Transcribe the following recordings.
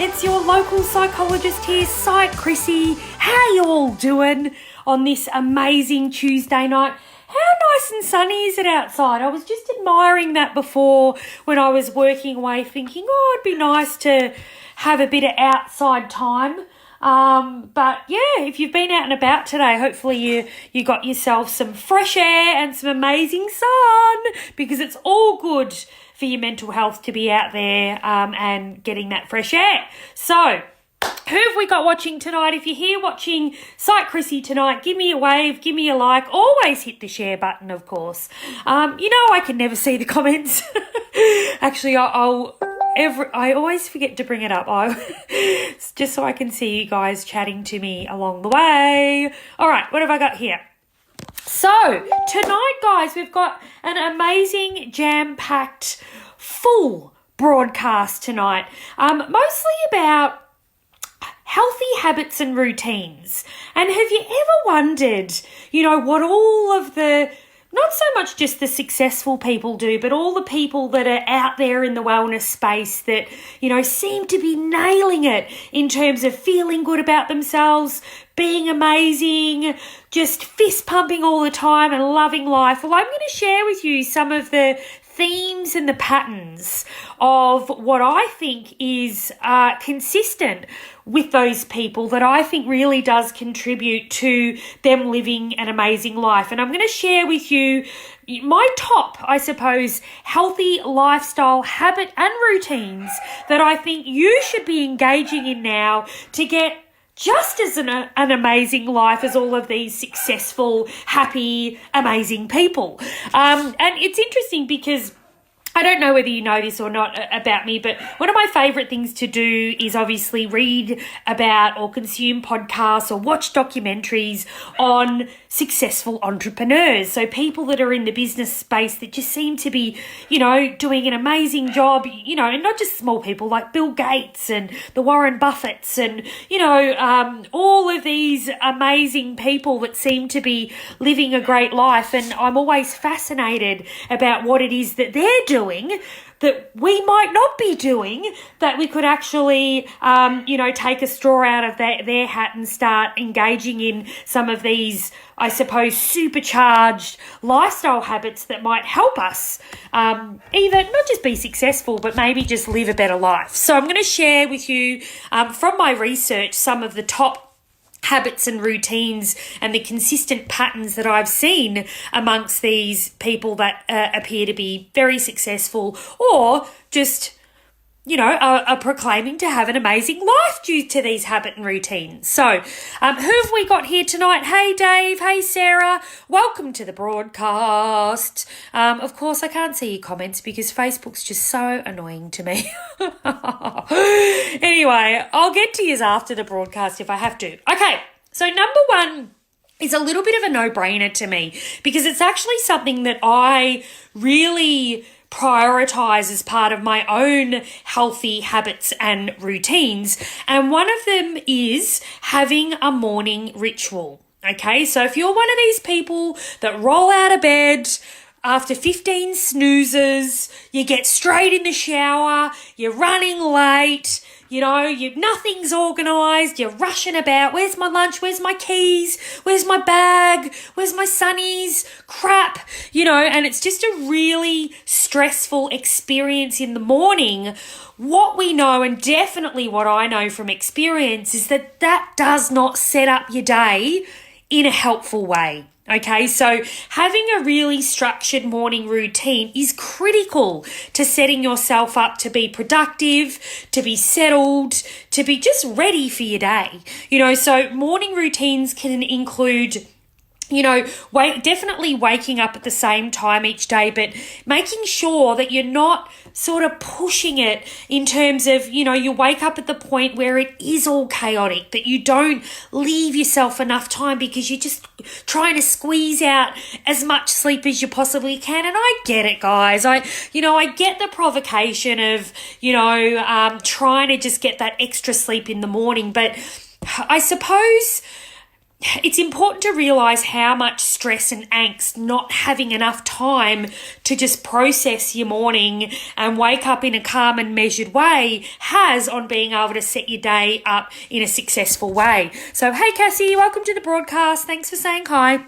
it's your local psychologist here, Psych Chrissy. How you all doing on this amazing Tuesday night? How nice and sunny is it outside? I was just admiring that before when I was working away, thinking, oh, it'd be nice to have a bit of outside time. But yeah, if you've been out and about today, hopefully you got yourself some fresh air and some amazing sun, because it's all good for your mental health to be out there and getting that fresh air. So, who have we got watching tonight? If you're here watching Psych Chrissy tonight, give me a wave, give me a like. Always hit the share button, of course. I can never see the comments. Actually, I always forget to bring it up. Just so I can see you guys chatting to me along the way. All right, what have I got here? So, tonight, guys, we've got an amazing, jam-packed, full broadcast tonight. Mostly about healthy habits and routines. And have you ever wondered, what all of the, not so much just the successful people do, but all the people that are out there in the wellness space that, seem to be nailing it in terms of feeling good about themselves, being amazing, just fist pumping all the time and loving life. Well, I'm going to share with you some of the themes and the patterns of what I think is consistent with those people that I think really does contribute to them living an amazing life. And I'm going to share with you my top, I suppose, healthy lifestyle habit and routines that I think you should be engaging in now to get just as an amazing life as all of these successful, happy, amazing people. And it's interesting because I don't know whether you know this or not about me, but one of my favourite things to do is obviously read about or consume podcasts or watch documentaries on successful entrepreneurs. So people that are in the business space that just seem to be, doing an amazing job, and not just small people like Bill Gates and the Warren Buffetts and, all of these amazing people that seem to be living a great life. And I'm always fascinated about what it is that they're doing that we might not be doing, that we could actually, take a straw out of their hat and start engaging in some of these, I suppose, supercharged lifestyle habits that might help us either not just be successful, but maybe just live a better life. So I'm going to share with you from my research some of the top habits and routines and the consistent patterns that I've seen amongst these people that appear to be very successful or just, are proclaiming to have an amazing life due to these habit and routines. So, who have we got here tonight? Hey, Dave. Hey, Sarah. Welcome to the broadcast. Of course, I can't see your comments because Facebook's just so annoying to me. Anyway, I'll get to yours after the broadcast if I have to. Okay, so number one is a little bit of a no-brainer to me because it's actually something that I really prioritize as part of my own healthy habits and routines. And one of them is having a morning ritual. Okay, so if you're one of these people that roll out of bed after 15 snoozes, you get straight in the shower, you're running late, nothing's organised, you're rushing about, where's my lunch, where's my keys, where's my bag, where's my sunnies, crap, and it's just a really stressful experience in the morning. What we know, and definitely what I know from experience, is that does not set up your day in a helpful way. Okay, so having a really structured morning routine is critical to setting yourself up to be productive, to be settled, to be just ready for your day. So morning routines can include definitely waking up at the same time each day, but making sure that you're not sort of pushing it in terms of, you wake up at the point where it is all chaotic, that you don't leave yourself enough time because you're just trying to squeeze out as much sleep as you possibly can. And I get it, guys. I get the provocation of, trying to just get that extra sleep in the morning, but I suppose it's important to realize how much stress and angst not having enough time to just process your morning and wake up in a calm and measured way has on being able to set your day up in a successful way. So, hey, Cassie, welcome to the broadcast. Thanks for saying hi.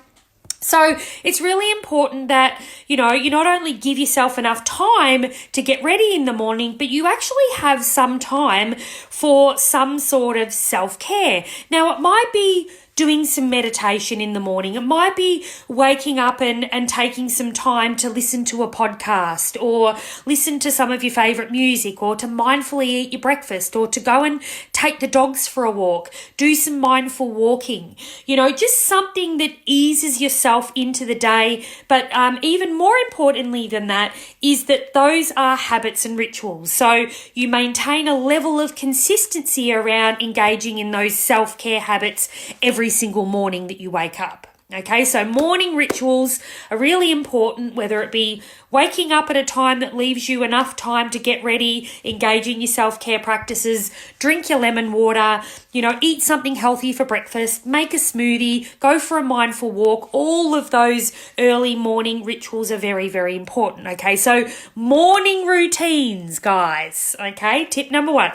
So it's really important that, you not only give yourself enough time to get ready in the morning, but you actually have some time for some sort of self-care. Now, it might be doing some meditation in the morning. It might be waking up and taking some time to listen to a podcast or listen to some of your favorite music or to mindfully eat your breakfast or to go and take the dogs for a walk, do some mindful walking, just something that eases yourself into the day. But even more importantly than that is that those are habits and rituals. So you maintain a level of consistency around engaging in those self-care habits every single morning that you wake up. Okay, so morning rituals are really important, whether it be waking up at a time that leaves you enough time to get ready, engage in your self-care practices, drink your lemon water, eat something healthy for breakfast, make a smoothie, go for a mindful walk. All of those early morning rituals are very, very important. Okay, so morning routines, guys. Okay, tip number 1.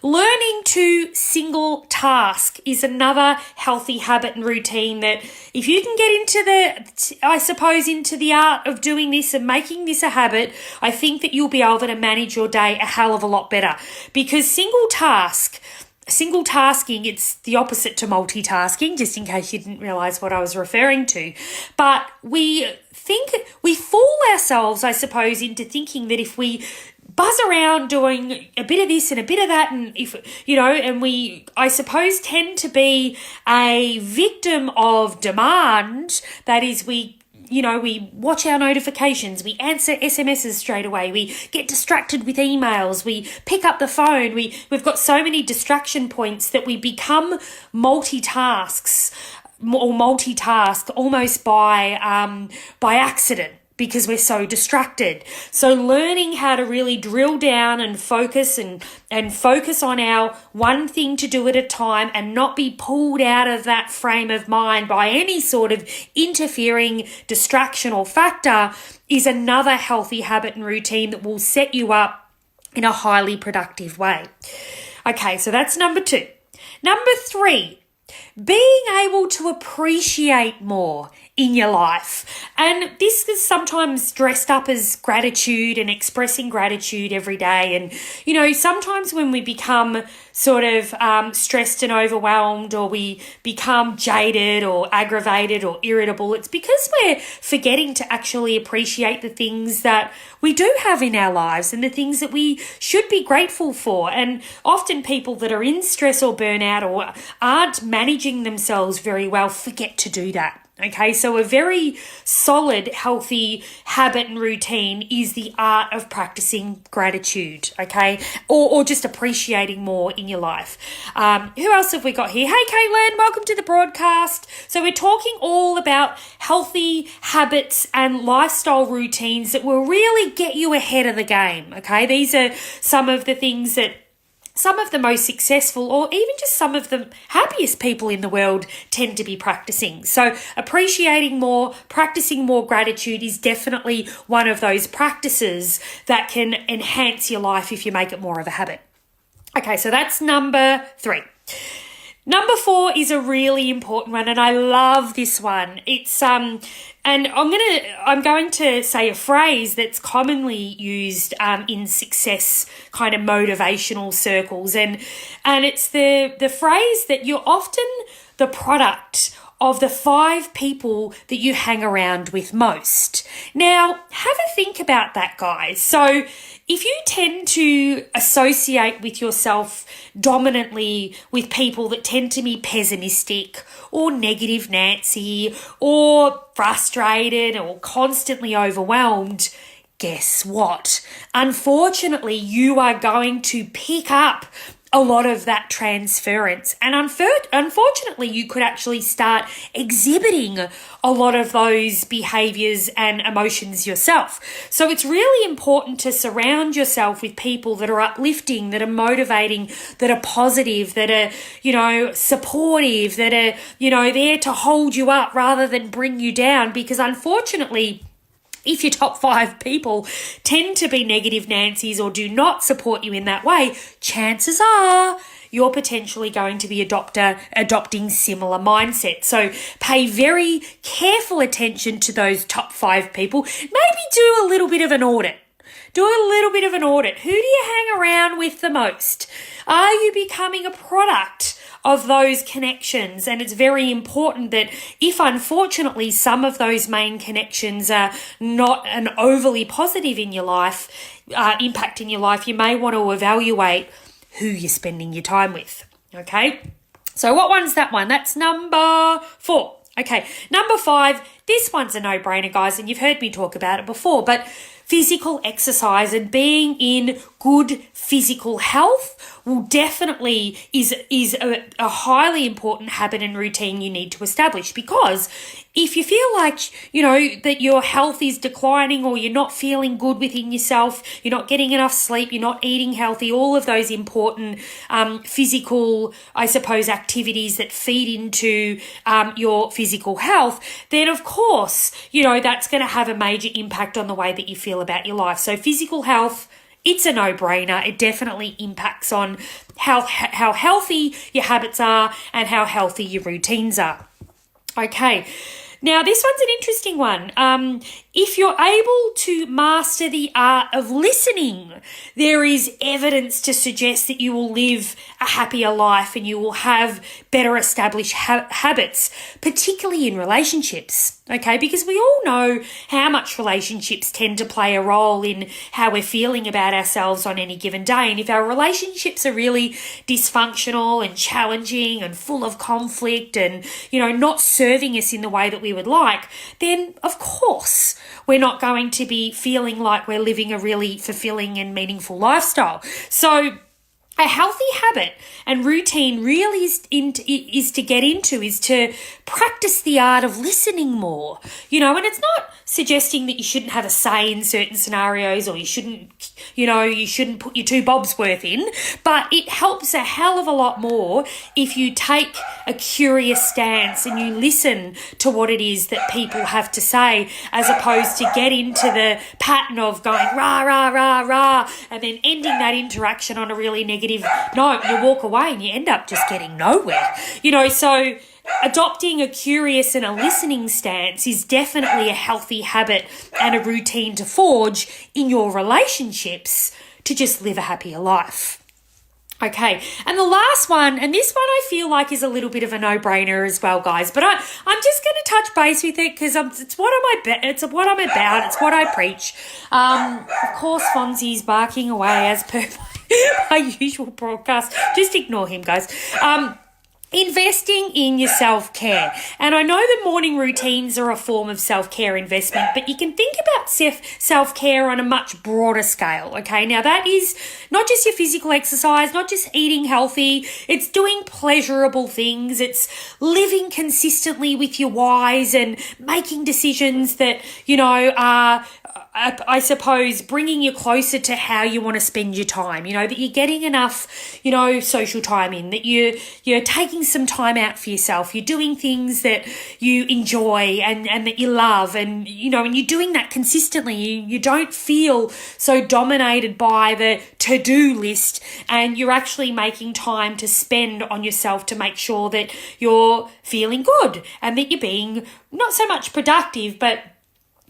Learning to single task is another healthy habit and routine that if you can get into the art of doing this and making this a habit, I think that you'll be able to manage your day a hell of a lot better. Because single tasking, it's the opposite to multitasking, just in case you didn't realize what I was referring to. But we fool ourselves, I suppose, into thinking that if we buzz around doing a bit of this and a bit of that, and and we, I suppose, tend to be a victim of demand. That is, we watch our notifications, we answer SMSs straight away, we get distracted with emails, we pick up the phone, we've got so many distraction points that we become multitask almost by accident, because we're so distracted. So learning how to really drill down and focus on our one thing to do at a time and not be pulled out of that frame of mind by any sort of interfering distraction or factor is another healthy habit and routine that will set you up in a highly productive way. Okay, so that's number 2. Number 3, being able to appreciate more in your life. And this is sometimes dressed up as gratitude and expressing gratitude every day. And, sometimes when we become sort of stressed and overwhelmed, or we become jaded or aggravated or irritable, it's because we're forgetting to actually appreciate the things that we do have in our lives and the things that we should be grateful for. And often people that are in stress or burnout or aren't managing themselves very well forget to do that. Okay, so a very solid, healthy habit and routine is the art of practicing gratitude, okay, or just appreciating more in your life. Who else have we got here? Hey, Caitlin, welcome to the broadcast. So we're talking all about healthy habits and lifestyle routines that will really get you ahead of the game, okay? These are some of the things that some of the most successful, or even just some of the happiest people in the world tend to be practicing. So appreciating more, practicing more gratitude is definitely one of those practices that can enhance your life if you make it more of a habit. Okay, so that's number 3. Number 4 is a really important one, and I love this one. It's and I'm going to say a phrase that's commonly used in success kind of motivational circles, and it's the phrase that you're often the product of the 5 people that you hang around with most. Now, have a think about that, guys. So if you tend to associate with yourself dominantly with people that tend to be pessimistic or negative Nancy or frustrated or constantly overwhelmed, guess what? Unfortunately, you are going to pick up a lot of that transference. And unfortunately, you could actually start exhibiting a lot of those behaviors and emotions yourself. So it's really important to surround yourself with people that are uplifting, that are motivating, that are positive, that are, supportive, that are, there to hold you up rather than bring you down. Because unfortunately, if your top 5 people tend to be negative Nancy's or do not support you in that way, chances are you're potentially going to be adopting similar mindsets. So pay very careful attention to those top 5 people. Maybe do a little bit of an audit. Do a little bit of an audit. Who do you hang around with the most? Are you becoming a product of those connections? And it's very important that if unfortunately some of those main connections are not an overly positive in your life, impact in your life, you may want to evaluate who you're spending your time with. Okay, so what one's that one? That's number 4. Okay, number 5, this one's a no-brainer, guys, and you've heard me talk about it before, but physical exercise and being in good physical health will definitely is a highly important habit and routine you need to establish, because if you feel like, that your health is declining or you're not feeling good within yourself, you're not getting enough sleep, you're not eating healthy, all of those important physical, I suppose, activities that feed into your physical health, then of course, that's going to have a major impact on the way that you feel about your life. So physical health, it's a no-brainer. It definitely impacts on how healthy your habits are and how healthy your routines are. Okay, now this one's an interesting one. If you're able to master the art of listening, there is evidence to suggest that you will live a happier life and you will have better established habits, particularly in relationships, okay? Because we all know how much relationships tend to play a role in how we're feeling about ourselves on any given day. And if our relationships are really dysfunctional and challenging and full of conflict and, not serving us in the way that we would like, then of course we're not going to be feeling like we're living a really fulfilling and meaningful lifestyle. So a healthy habit and routine really is to practice the art of listening more, and it's not suggesting that you shouldn't have a say in certain scenarios or you shouldn't put your 2 bobs worth in, but it helps a hell of a lot more if you take a curious stance and you listen to what it is that people have to say, as opposed to get into the pattern of going rah, rah, rah, rah, and then ending that interaction on a really negative note. You walk away and you end up just getting nowhere, so adopting a curious and a listening stance is definitely a healthy habit and a routine to forge in your relationships to just live a happier life. Okay, and the last one, and this one I feel like is a little bit of a no-brainer as well, guys, but I'm just going to touch base with it because it's what I'm about, it's what I preach. Of course, Fonzie's barking away as per my usual broadcast. Just ignore him, guys. Investing in your self-care. And I know the morning routines are a form of self-care investment, but you can think about self-care on a much broader scale, okay? Now, that is not just your physical exercise, not just eating healthy. It's doing pleasurable things. It's living consistently with your whys and making decisions that, are I suppose, bringing you closer to how you want to spend your time, that you're getting enough, social time in, that you're taking some time out for yourself, you're doing things that you enjoy and that you love, and, and you're doing that consistently. You don't feel so dominated by the to-do list, and you're actually making time to spend on yourself to make sure that you're feeling good and that you're being not so much productive, but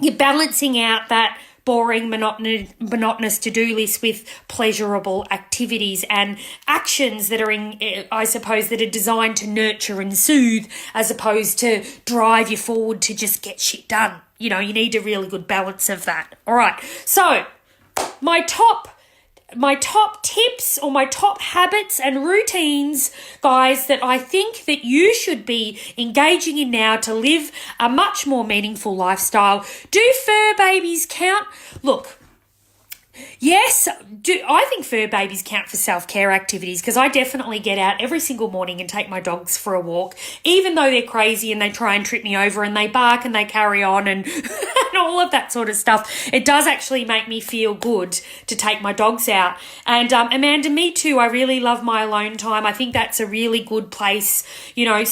you're balancing out that boring, monotonous to-do list with pleasurable activities and actions that are that are designed to nurture and soothe, as opposed to drive you forward to just get shit done. You need a really good balance of that. All right. So my top tips or my top habits and routines, guys, that I think that you should be engaging in now to live a much more meaningful lifestyle. Do fur babies count? Look, Yes, I think fur babies count for self-care activities because I definitely get out every single morning and take my dogs for a walk, even though they're crazy and they try and trip me over and they bark and they carry on and, and all of that sort of stuff. It does actually make me feel good to take my dogs out. And Amanda, me too, I really love my alone time. I think that's a really good place, you know,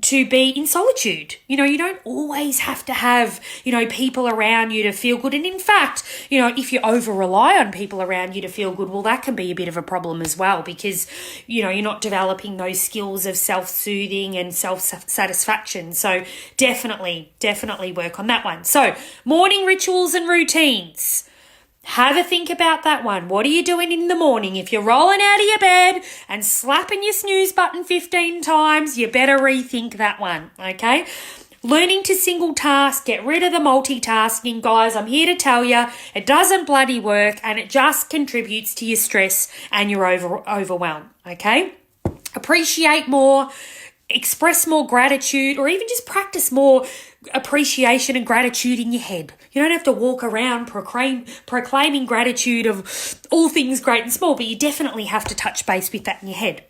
to be in solitude. You know, you don't always have to have, you know, people around you to feel good. And in fact, you know, if you over rely on people around you to feel good, well, that can be a bit of a problem as well because, you know, you're not developing those skills of self-soothing and self-satisfaction. So definitely work on that one. So morning rituals and routines. Have a think about that one. What are you doing in the morning? If you're rolling out of your bed and slapping your snooze button 15 times, you better rethink that one, okay? Learning to single task, get rid of the multitasking. Guys, I'm here to tell you, it doesn't bloody work and it just contributes to your stress and your overwhelm, okay? Appreciate more, express more gratitude, or even just practice more appreciation and gratitude in your head. You don't have to walk around proclaiming gratitude of all things great and small, but you definitely have to touch base with that in your head.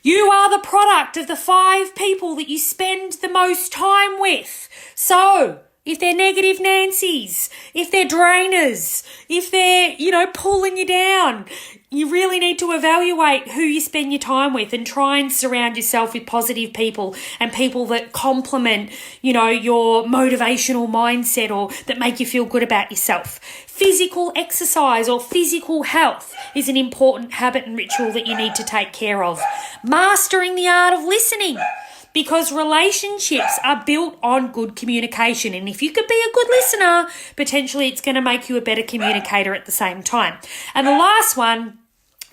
You are the product of the 5 people that you spend the most time with. So if they're negative Nancy's, if they're drainers, if they're, you know, pulling you down, you really need to evaluate who you spend your time with and try and surround yourself with positive people and people that complement, you know, your motivational mindset or that make you feel good about yourself. Physical exercise or physical health is an important habit and ritual that you need to take care of. Mastering the art of listening, because relationships are built on good communication. And if you could be a good listener, potentially it's going to make you a better communicator at the same time. And the last one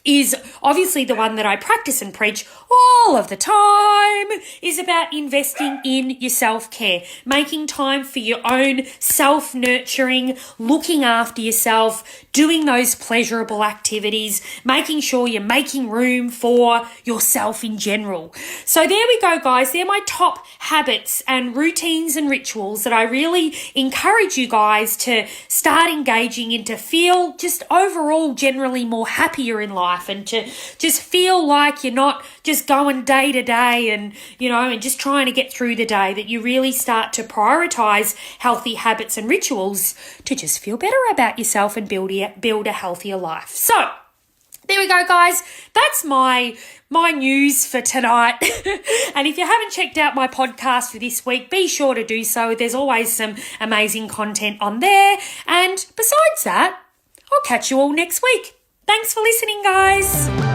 is obviously the one that I practice and preach all of the time, is about investing in your self-care, making time for your own self-nurturing, looking after yourself, doing those pleasurable activities, making sure you're making room for yourself in general. So there we go, guys. They're my top habits and routines and rituals that I really encourage you guys to start engaging in to feel just overall generally more happier in life and to just feel like you're not just going day to day and, you know, and just trying to get through the day, that you really start to prioritize healthy habits and rituals to just feel better about yourself and build a healthier life. So there we go, guys. That's my news for tonight. And if you haven't checked out my podcast for this week, be sure to do so. There's always some amazing content on there. And besides that, I'll catch you all next week. Thanks for listening, guys.